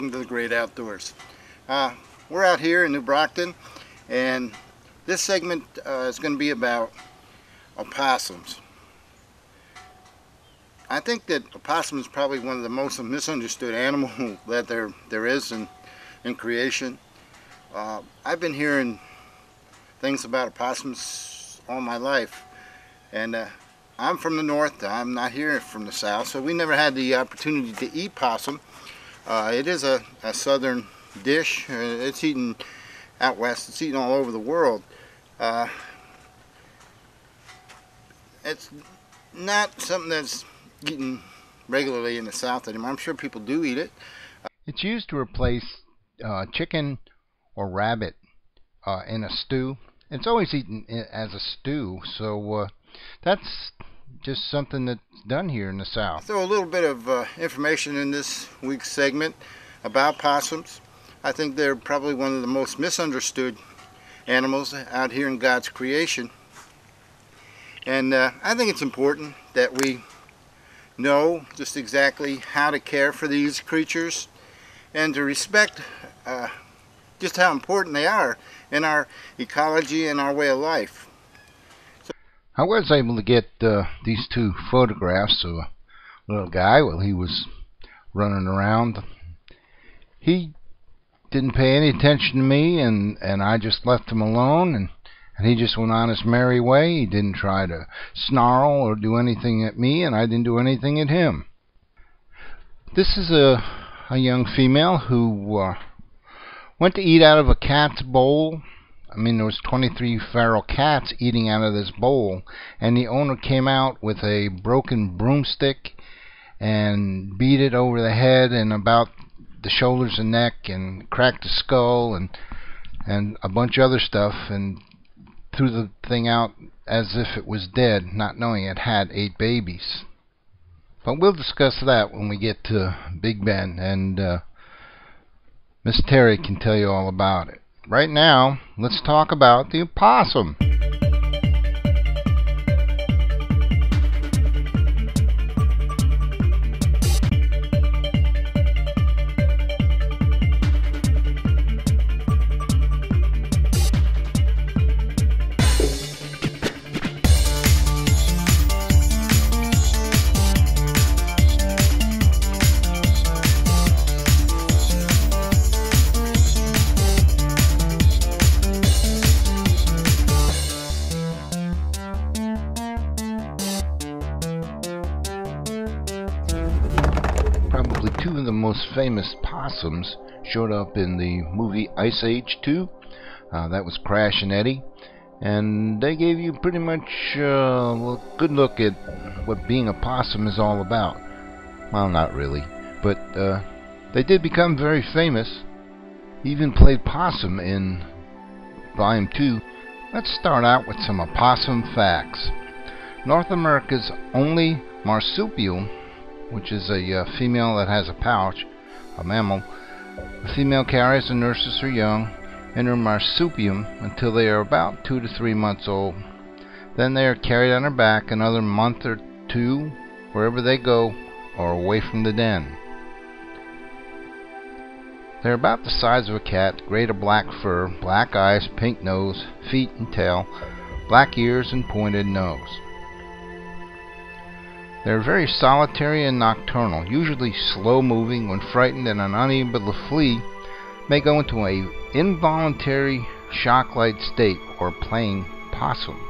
welcome to the great outdoors. We're out here in New Brockton, and this segment is going to be about opossums. I think that opossum is probably one of the most misunderstood animals that there is in creation. I've been hearing things about opossums all my life, and I'm from the north. I'm not here from the south, so we never had the opportunity to eat possum. It is a southern dish. It's eaten out west. It's eaten all over the world. It's not something that's eaten regularly in the south anymore. I'm sure people do eat it. It's used to replace chicken or rabbit in a stew. It's always eaten as a stew, so that's just something that's done here in the south. Throw a little bit of information in this week's segment about possums. I think they're probably one of the most misunderstood animals out here in God's creation. And I think it's important that we know just exactly how to care for these creatures and to respect just how important they are in our ecology and our way of life. I was able to get these two photographs of a little guy while he was running around. He didn't pay any attention to me, and I just left him alone, and he just went on his merry way. He didn't try to snarl or do anything at me, and I didn't do anything at him. This is a young female who went to eat out of a cat's bowl. I mean, there was 23 feral cats eating out of this bowl, and the owner came out with a broken broomstick and beat it over the head and about the shoulders and neck, and cracked the skull and a bunch of other stuff, and threw the thing out as if it was dead, not knowing it had 8 babies. But we'll discuss that when we get to Big Ben, and Miss Terry can tell you all about it. Right now, let's talk about the opossum. Probably two of the most famous possums showed up in the movie Ice Age 2. That was Crash and Eddie, and they gave you pretty much a good look at what being a possum is all about. Well, not really, but they did become very famous. Even played possum in Volume 2. Let's start out with some opossum facts. North America's only marsupial, which is a female that has a pouch, a mammal. The female carries and nurses her young in her marsupium until they are about 2 to 3 months old. Then they are carried on her back another month or two wherever they go or away from the den. They are about the size of a cat, gray to black fur, black eyes, pink nose, feet and tail, black ears and pointed nose. They are very solitary and nocturnal, usually slow-moving. When frightened and unable to flee, may go into an involuntary shock-like state or playing possum.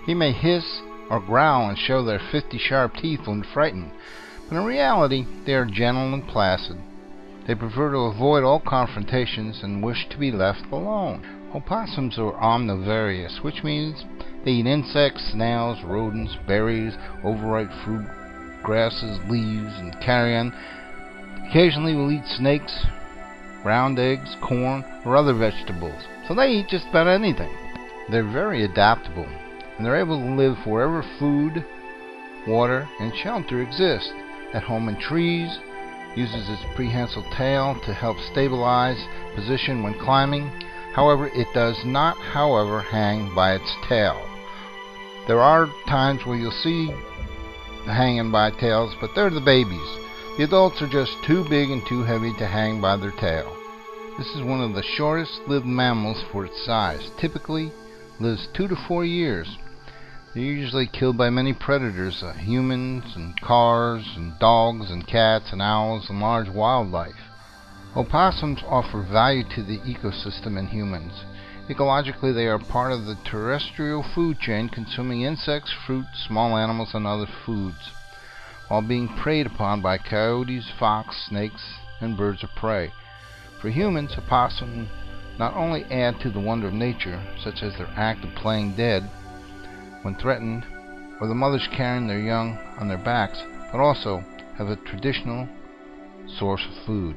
He may hiss or growl and show their 50 sharp teeth when frightened, but in reality they are gentle and placid. They prefer to avoid all confrontations and wish to be left alone. Opossums are omnivorous, which means they eat insects, snails, rodents, berries, overripe fruit, grasses, leaves, and carrion. Occasionally will eat snakes, ground eggs, corn, or other vegetables. So they eat just about anything. They're very adaptable, and they're able to live wherever food, water, and shelter exist. At home in trees, uses its prehensile tail to help stabilize position when climbing. However, it does not, hang by its tail. There are times where you'll see hanging by tails, but they're the babies. The adults are just too big and too heavy to hang by their tail. This is one of the shortest lived mammals for its size. Typically lives 2 to 4 years. They're usually killed by many predators, humans and cars and dogs and cats and owls and large wildlife. Opossums offer value to the ecosystem and humans. Ecologically, they are part of the terrestrial food chain, consuming insects, fruit, small animals, and other foods, while being preyed upon by coyotes, fox, snakes, and birds of prey. For humans, opossums not only add to the wonder of nature, such as their act of playing dead when threatened, or the mothers carrying their young on their backs, but also have a traditional source of food.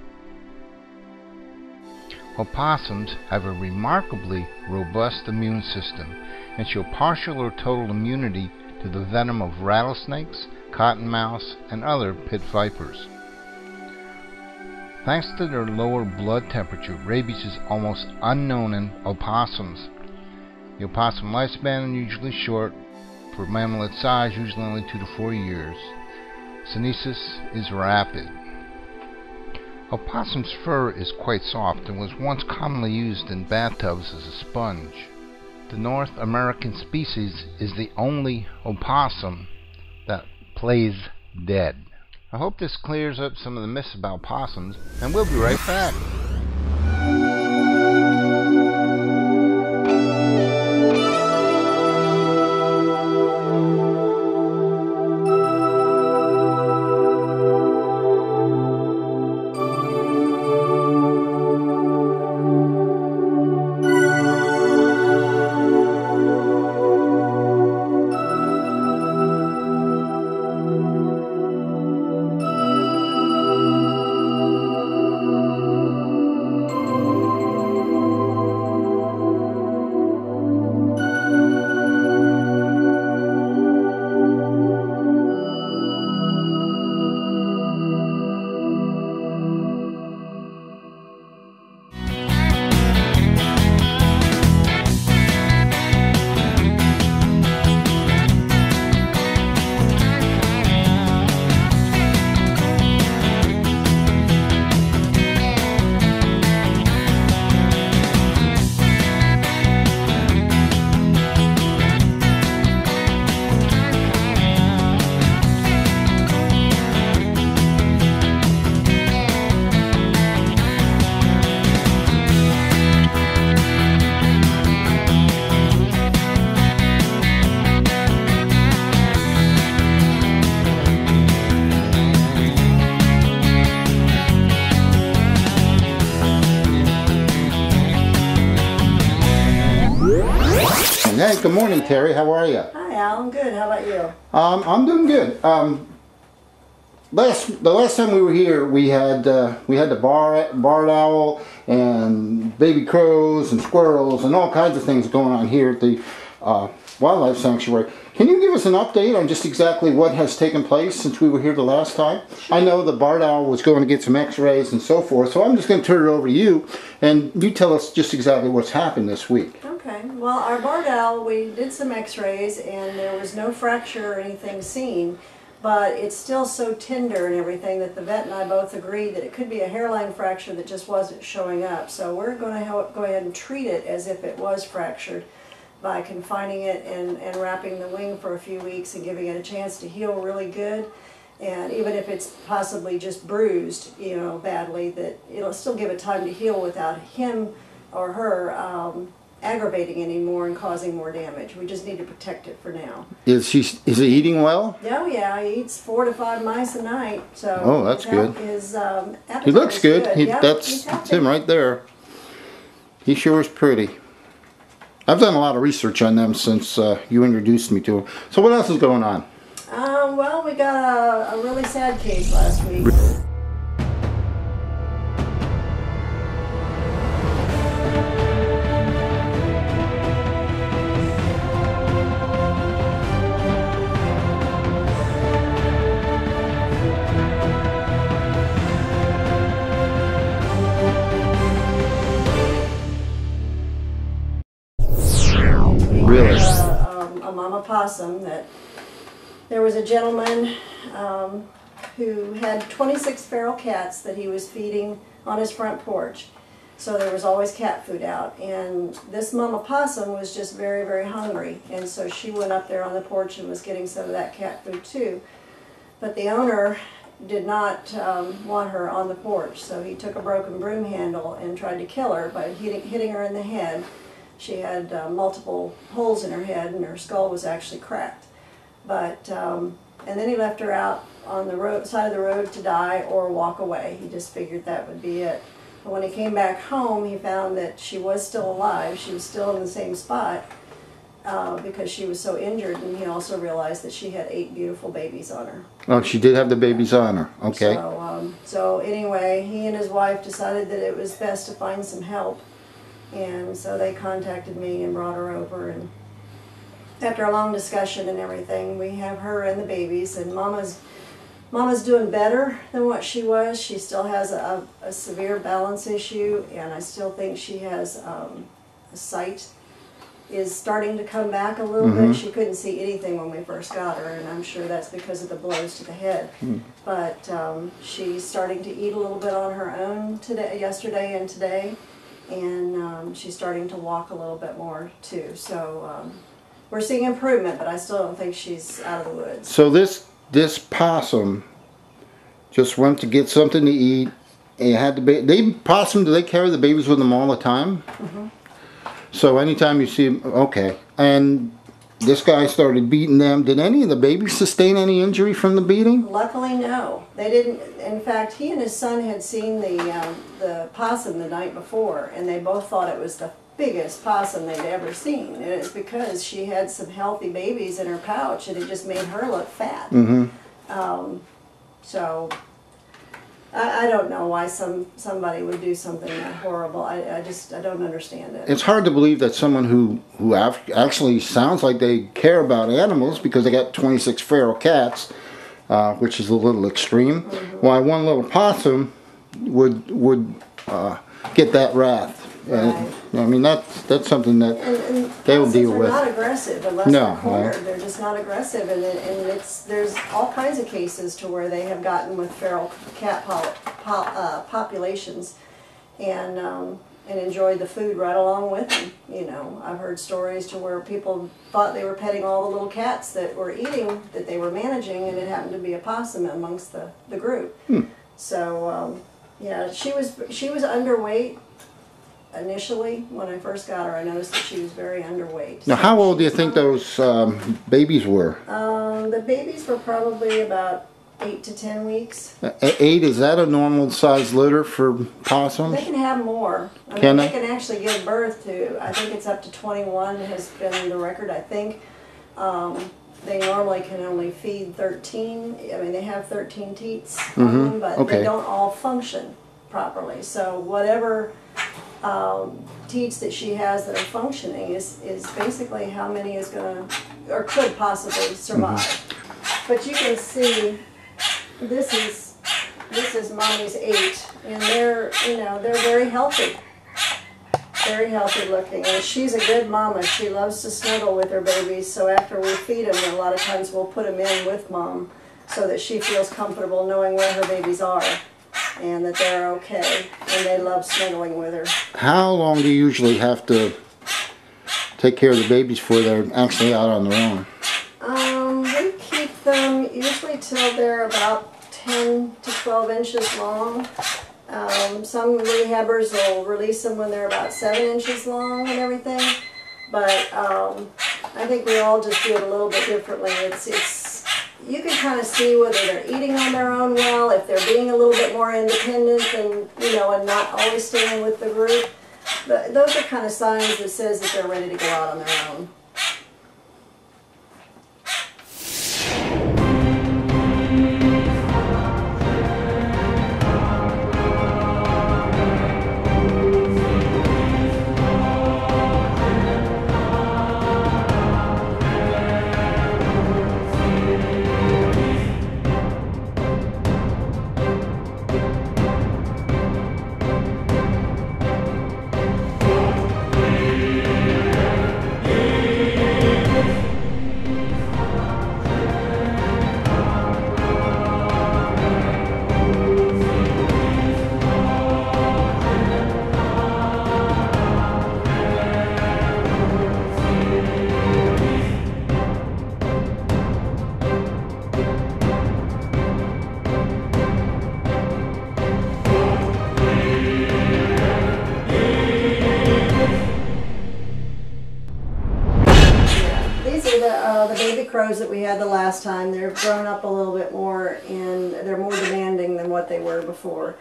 Opossums have a remarkably robust immune system and show partial or total immunity to the venom of rattlesnakes, cottonmouths, and other pit vipers. Thanks to their lower blood temperature, rabies is almost unknown in opossums. The opossum lifespan is usually short. For a mammal its size, usually only 2 to 4 years. Senescence is rapid. Opossum's fur is quite soft and was once commonly used in bathtubs as a sponge. The North American species is the only opossum that plays dead. I hope this clears up some of the myths about possums, and we'll be right back. Hey, good morning, Terry. How are you? Hi, Al. I'm good. How about you? I'm doing good. The last time we were here, we had the barred owl and baby crows and squirrels and all kinds of things going on here at the wildlife sanctuary. Can you give us an update on just exactly what has taken place since we were here the last time? Sure. I know the barred owl was going to get some x-rays and so forth, so I'm just going to turn it over to you, and you tell us just exactly what's happened this week. Okay. Well, our barred owl, we did some x-rays, and there was no fracture or anything seen, but it's still so tender and everything that the vet and I both agreed that it could be a hairline fracture that just wasn't showing up. So we're going to go ahead and treat it as if it was fractured by confining it and wrapping the wing for a few weeks and giving it a chance to heal really good. And even if it's possibly just bruised, you know, badly, that it'll still give it time to heal without him or her aggravating anymore and causing more damage. We just need to protect it for now. Is he eating well? Oh yeah, he eats 4 to 5 mice a night. So oh, that's good. His appetite he looks good. Yep, that's him right there. He sure is pretty. I've done a lot of research on them since you introduced me to them. So what else is going on? Well, we got a really sad case last week. Really? A mama possum that there was a gentleman who had 26 feral cats that he was feeding on his front porch. So there was always cat food out, and this mama possum was just very, very hungry, and so she went up there on the porch and was getting some of that cat food too. But the owner did not want her on the porch, so he took a broken broom handle and tried to kill her by hitting her in the head. She had multiple holes in her head, and her skull was actually cracked. But and then he left her out on the side of the road to die or walk away. He just figured that would be it. But when he came back home, he found that she was still alive. She was still in the same spot because she was so injured, and he also realized that she had 8 beautiful babies on her. Oh, she did have the babies on her. Okay. So anyway, he and his wife decided that it was best to find some help, and so they contacted me and brought her over. And after a long discussion and everything, we have her and the babies, and Mama's doing better than what she was. She still has a severe balance issue, and I still think she has sight is starting to come back a little bit. She couldn't see anything when we first got her, and I'm sure that's because of the blows to the head. But she's starting to eat a little bit on her own yesterday and today, and she's starting to walk a little bit more too. So we're seeing improvement, but I still don't think she's out of the woods. So this possum just went to get something to eat, and had the baby. Do they carry the babies with them all the time? So anytime you see them, okay. And this guy started beating them. Did any of the babies sustain any injury from the beating? Luckily, no. They didn't. In fact, he and his son had seen the possum the night before, and they both thought it was the biggest possum they'd ever seen. And it's because she had some healthy babies in her pouch, and it just made her look fat. So I don't know why somebody would do something that horrible. I don't understand it. It's hard to believe that someone who actually sounds like they care about animals, because they got 26 feral cats, which is a little extreme. Why one little possum would get that wrath. Right. I mean, that's something that they will deal with. They're not aggressive unless they're cornered. They're just not aggressive, and there's all kinds of cases to where they have gotten with feral cat populations, and enjoyed the food right along with them. You know, I've heard stories to where people thought they were petting all the little cats that were eating, that they were managing, and it happened to be a possum amongst the group. So yeah, she was underweight. Initially, when I first got her, I noticed that she was very underweight. Now, how old do you think those babies were? The babies were probably about 8 to 10 weeks. 8, is that a normal size litter for possums? They can have more. I mean, they can actually give birth to, I think it's up to 21 has been the record, I think. They normally can only feed 13. I mean, they have 13 teats on them, but they don't all function properly. So whatever teats that she has that are functioning is basically how many is going to or could possibly survive. But you can see this is mommy's 8, and they're very healthy looking, and she's a good mama. She loves to snuggle with her babies, so after we feed them, a lot of times we'll put them in with mom so that she feels comfortable knowing where her babies are and that they're okay, and they love snuggling with her. How long do you usually have to take care of the babies before they're actually out on their own? We keep them usually till they're about 10 to 12 inches long. Some rehabbers will release them when they're about 7 inches long and everything, but I think we all just do it a little bit differently. You can kind of see whether they're eating on their own well, if they're being a little bit more independent and and not always staying with the group. But those are kind of signs that says that they're ready to go out on their own. the baby crows that we had the last time, they've grown up a little bit more and they're more demanding than what they were before.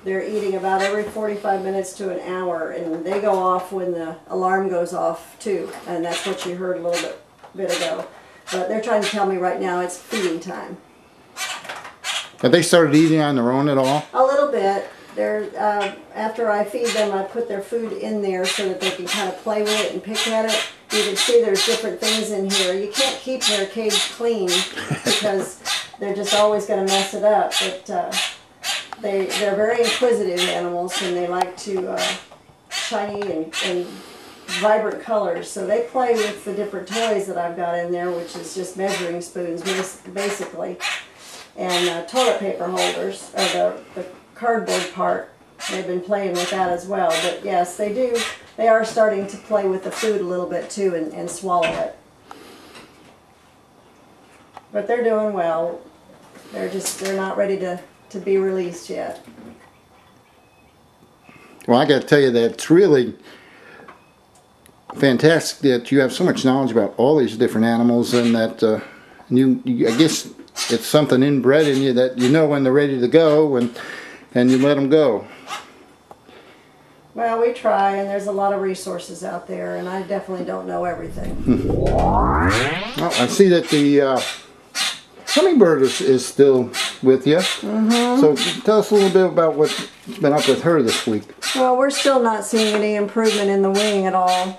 They're eating about every 45 minutes to an hour, and they go off when the alarm goes off too, and that's what you heard a little bit ago. But they're trying to tell me right now it's feeding time. Have they started eating on their own at all? A little bit. They're, after I feed them, I put their food in there so that they can kind of play with it and pick at it. You can see there's different things in here. You can't keep their cage clean because they're just always going to mess it up. But they're very inquisitive animals, and they like to shiny and vibrant colors. So they play with the different toys that I've got in there, which is just measuring spoons basically, and toilet paper holders, or the cardboard part. They've been playing with that as well. But yes, they are starting to play with the food a little bit too, and swallow it. But they're doing well. They're not ready to be released yet. Well, I got to tell you that it's really fantastic that you have so much knowledge about all these different animals, and that I guess it's something inbred in you that you know when they're ready to go, and you let them go. Well, we try, and there's a lot of resources out there, and I definitely don't know everything. Well, I see that the hummingbird is still with you. So tell us a little bit about what's been up with her this week. Well, we're still not seeing any improvement in the wing at all,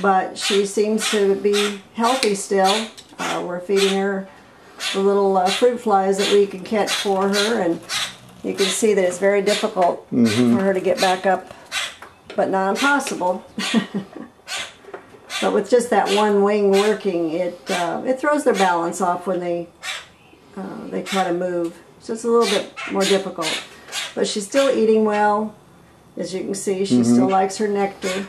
but she seems to be healthy still. We're feeding her the little fruit flies that we can catch for her, and you can see that it's very difficult for her to get back up, but not impossible. But with just that one wing working, it throws their balance off when they try to move. So it's a little bit more difficult. But she's still eating well. As you can see, she still likes her nectar.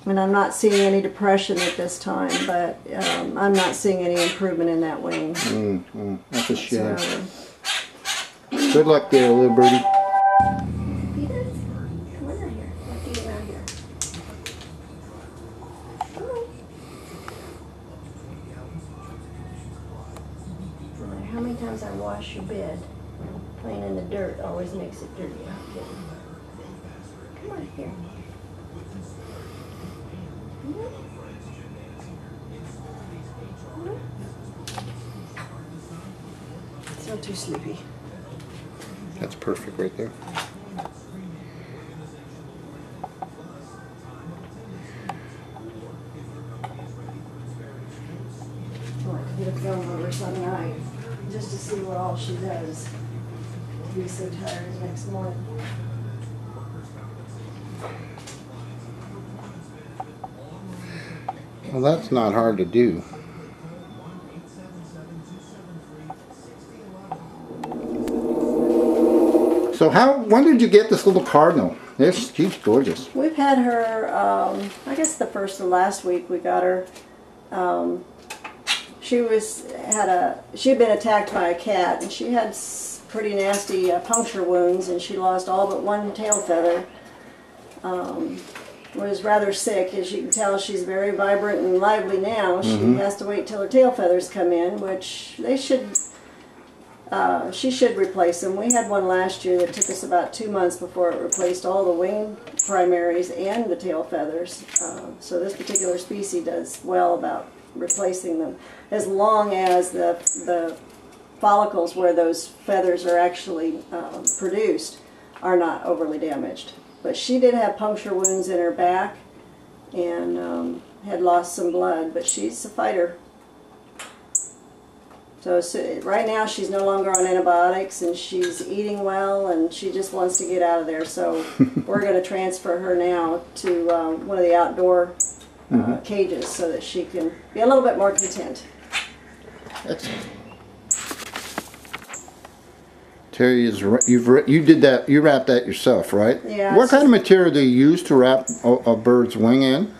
And I'm not seeing any depression at this time, but I'm not seeing any improvement in that wing. That's a shame. So, good luck there, little birdie. how many times I wash your bed, playing in the dirt always makes it dirty out here. Come on here. Still too sleepy. That's perfect right there. I like to get a film of her some night just to see what all she does. I'll be so tired the next morning. Well, that's not hard to do. So when did you get this little cardinal? She's gorgeous. We've had her, I guess the first of last week we got her. She had been attacked by a cat, and she had pretty nasty puncture wounds, and she lost all but one tail feather. Was rather sick. As you can tell, she's very vibrant and lively now. She has to wait till her tail feathers come in, which they should. She should replace them. We had one last year that took us about 2 months before it replaced all the wing primaries and the tail feathers. So this particular species does well about replacing them, as long as the follicles where those feathers are actually produced are not overly damaged. But she did have puncture wounds in her back and had lost some blood, but she's a fighter. So right now she's no longer on antibiotics, and she's eating well, and she just wants to get out of there. So we're going to transfer her now to one of the outdoor cages so that she can be a little bit more content. Terry, you wrapped that yourself, right? Yeah. What kind of material do you use to wrap a bird's wing in?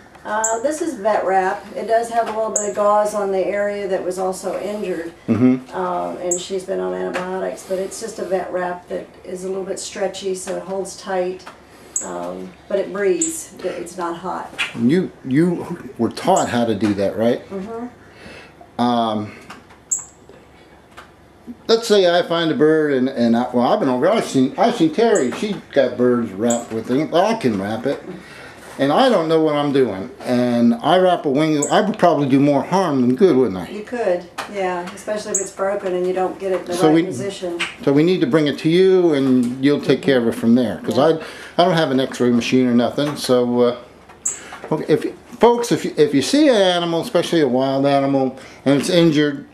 This is vet wrap. It does have a little bit of gauze on the area that was also injured, and she's been on antibiotics, but it's just a vet wrap that is a little bit stretchy, so it holds tight. but it breathes. It's not hot. You were taught how to do that, right? Let's say I find a bird and I've been over. I've seen Terry. She got birds wrapped with things. I can wrap it, and I don't know what I'm doing. And I wrap a wing. I would probably do more harm than good, wouldn't I? You could, yeah, especially if it's broken and you don't get it in the right position. So we need to bring it to you, and you'll take care of it from there. Because I don't have an X-ray machine or nothing. So okay, if you see an animal, especially a wild animal, and it's injured,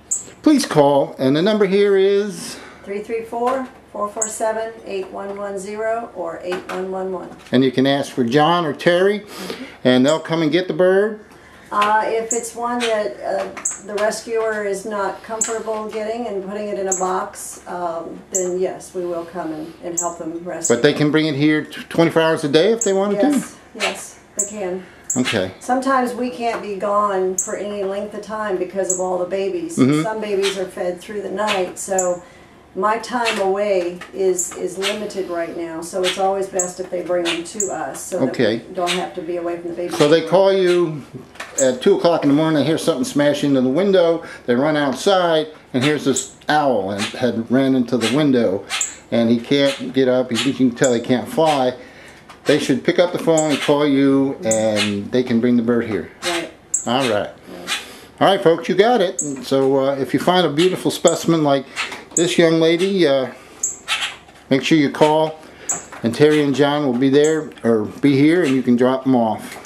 please call, and the number here is 334-447-8110 or 8111. And you can ask for John or Terry, and they'll come and get the bird. If it's one that the rescuer is not comfortable getting and putting it in a box, then yes, we will come and help them rescue. But they can bring it here 24 hours a day if they wanted to? Yes, they can. Okay. Sometimes we can't be gone for any length of time because of all the babies. Some babies are fed through the night, so my time away is limited right now. So it's always best if they bring them to us, so that we don't have to be away from the baby. So they call you at 2 o'clock in the morning. They hear something smash into the window. They run outside, and here's this owl and had ran into the window, and he can't get up. You can tell he can't fly. They should pick up the phone and call you, and they can bring the bird here. Right. All right. All right, folks, you got it. And so if you find a beautiful specimen like this young lady, make sure you call, and Terry and John will be there, or be here, and you can drop them off.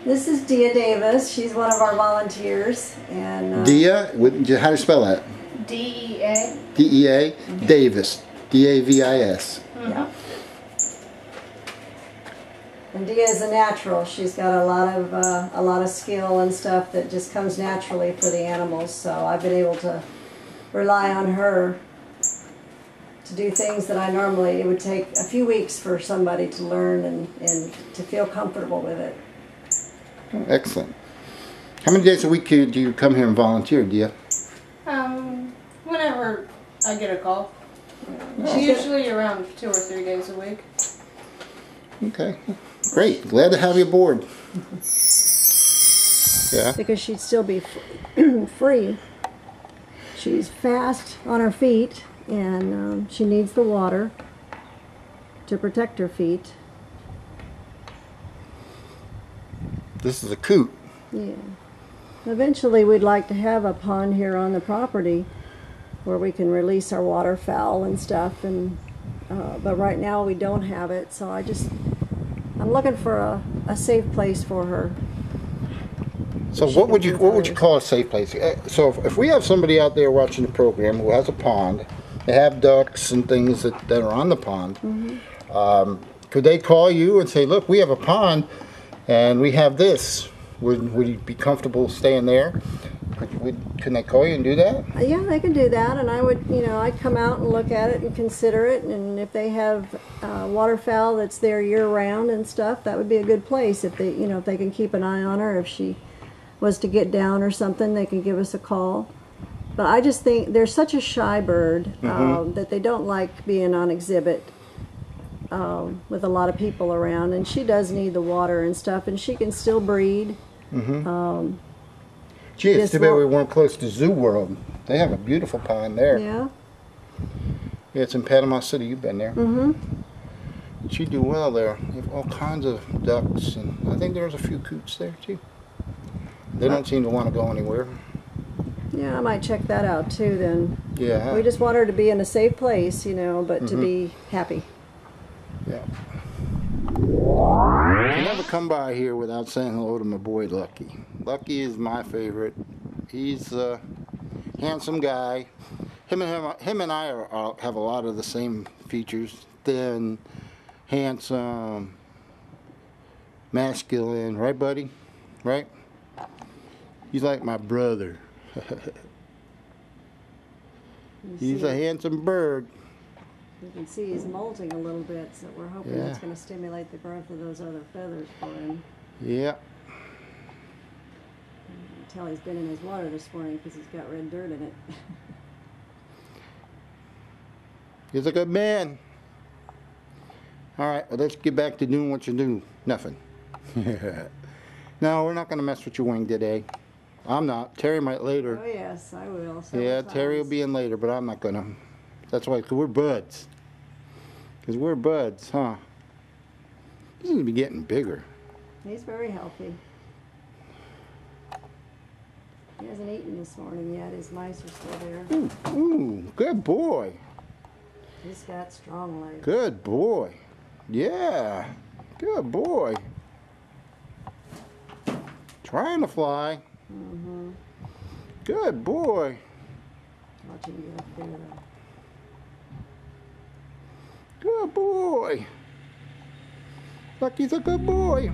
This is Dia Davis. She's one of our volunteers. And Dia, how do you spell that? D-E-A. D-E-A, Davis, D-A-V-I-S. Yeah. And Dia is a natural. She's got a lot of skill and stuff that just comes naturally for the animals. So I've been able to rely on her to do things that it would take a few weeks for somebody to learn and to feel comfortable with it. Excellent. How many days a week do you come here and volunteer, Dia? Whenever I get a call. It's usually around 2 or 3 days a week. Okay. Great. Glad to have you aboard. Yeah. Because she'd still be free. She's fast on her feet, and she needs the water to protect her feet. This is a coot. Yeah. Eventually we'd like to have a pond here on the property where we can release our waterfowl and stuff, and but right now we don't have it, so I'm looking for a safe place for her. So what would you call a safe place? So if we have somebody out there watching the program who has a pond, they have ducks and things that are on the pond, could they call you and say, look, we have a pond and we have this? Would you be comfortable staying there? Can they call you and do that? Yeah, they can do that, and I'd come out and look at it and consider it, and if they have waterfowl that's there year-round and stuff, that would be a good place. If they, if they can keep an eye on her, if she was to get down or something, they can give us a call. But I just think they're such a shy bird that they don't like being on exhibit with a lot of people around, and she does need the water and stuff, and she can still breed. Gee, it's too bad we weren't close to Zoo World. They have a beautiful pond there. Yeah. Yeah, it's in Panama City. You've been there. She'd do well there. They have all kinds of ducks, and I think there's a few coots there too. They don't seem to want to go anywhere. Yeah, I might check that out too then. Yeah. We just want her to be in a safe place, but to be happy. Yeah. You never come by here without saying hello to my boy Lucky. Lucky is my favorite. He's a handsome guy. Him and I have a lot of the same features. Thin, handsome, masculine, right, buddy? Right? He's like my brother. He's a handsome bird. You can see he's molting a little bit, so we're hoping Yeah. that's going to stimulate the growth of those other feathers for him. Yeah. You can tell he's been in his water this morning because he's got red dirt in it. He's a good man. All right, well, let's get back to doing what you do. Nothing. No, we're not going to mess with your wing today. I'm not. Terry might later. Oh yes, I will. Yeah, Terry will be in later, but I'm not going to. That's why, because we're buds. Because we're buds, huh? He's going to be getting bigger. He's very healthy. He hasn't eaten this morning yet. His mice are still there. Ooh, good boy. He's got strong legs. Good boy. Yeah, good boy. Trying to fly. Mm-hmm. Good boy. Watch him get up there, though. Good boy. Lucky's a good boy.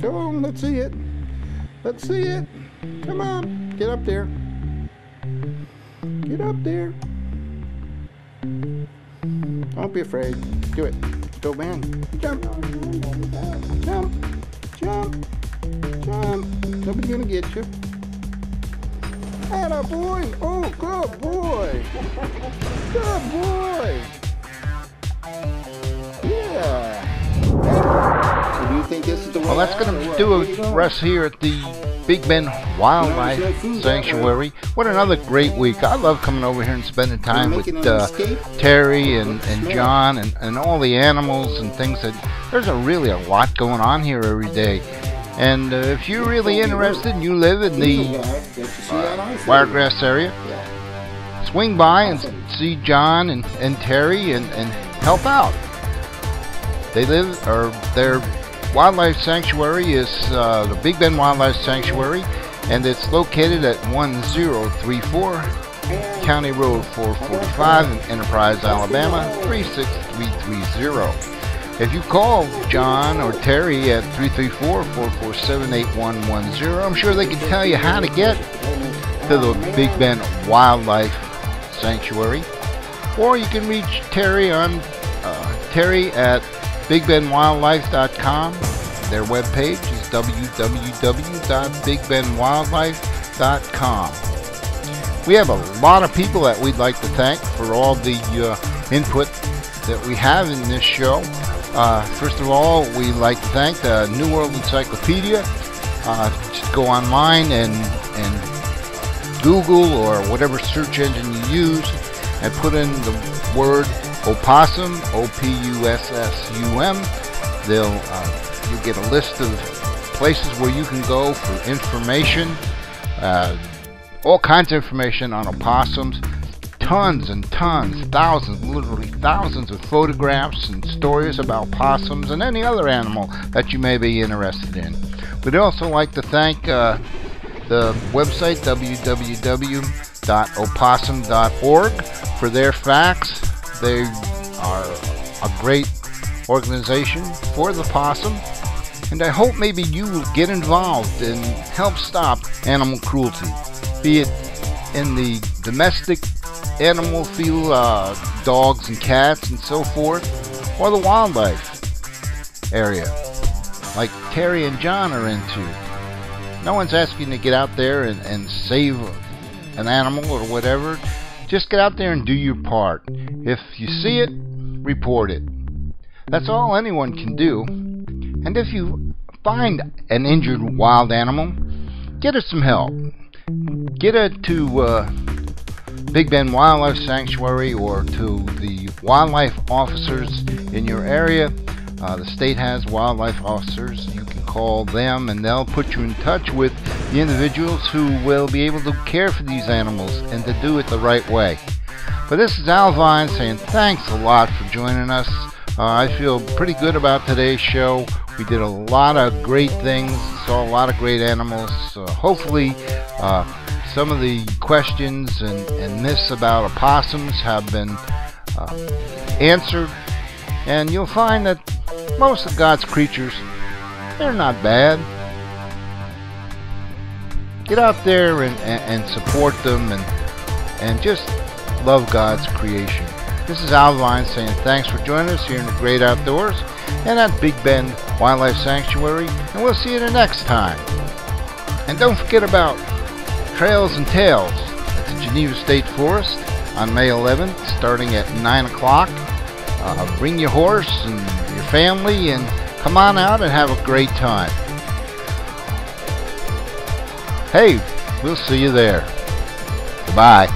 Come on, let's see it. Let's see it. Come on, get up there. Get up there. Don't be afraid. Do it. Go, man. Jump. Jump. Jump. Jump. Nobody's gonna get you. Atta boy. Oh, good boy. Good boy. Yeah. So do you think this is the way? Well, that's going to do it for us here at the Big Bend Wildlife Sanctuary. What another great week. I love coming over here and spending time with Terry and John and all the animals and things. There's really a lot going on here every day. And if you're really interested and you live in the Wiregrass area, swing by and see John and Terry and help out. Their wildlife sanctuary is the Big Bend Wildlife Sanctuary, and it's located at 1034 County Road 445 in Enterprise, Alabama 36330. If you call John or Terry at 334-447-8110, I'm sure they can tell you how to get to the Big Bend Wildlife Sanctuary. Or you can reach Terry on Terry at bigbendwildlife.com. Their webpage is www.bigbendwildlife.com. We have a lot of people that we'd like to thank for all the input that we have in this show. First of all, we'd like to thank the New World Encyclopedia. Just go online and Google or whatever search engine you use and put in the word opossum, O-P-U-S-S-U-M. You'll get a list of places where you can go for information, all kinds of information on opossums. Tons and tons, thousands, literally thousands of photographs and stories about possums and any other animal that you may be interested in. We'd also like to thank the website www.opossum.org for their facts. They are a great organization for the possum, and I hope maybe you will get involved and help stop animal cruelty, be it in the domestic animal field, dogs and cats and so forth, or the wildlife area like Terry and John are into. No one's asking you to get out there and save an animal or whatever. Just get out there and do your part. If you see it, report it. That's all anyone can do. And if you find an injured wild animal, get it some help. Get it to Big Bend Wildlife Sanctuary or to the wildlife officers in your area. The state has wildlife officers. You can call them and they'll put you in touch with the individuals who will be able to care for these animals and to do it the right way. But this is Al Vine saying thanks a lot for joining us. I feel pretty good about today's show. We did a lot of great things, saw a lot of great animals. Hopefully some of the questions and myths about opossums have been answered, and you'll find that most of God's creatures, they're not bad. Get out there and support them and and just love God's creation. This is Alvine saying thanks for joining us here in the great outdoors and at Big Bend Wildlife Sanctuary, and we'll see you the next time. And don't forget about Trails and Tales at the Geneva State Forest on May 11th, starting at 9 o'clock. Bring your horse and your family and come on out and have a great time. Hey, we'll see you there. Bye.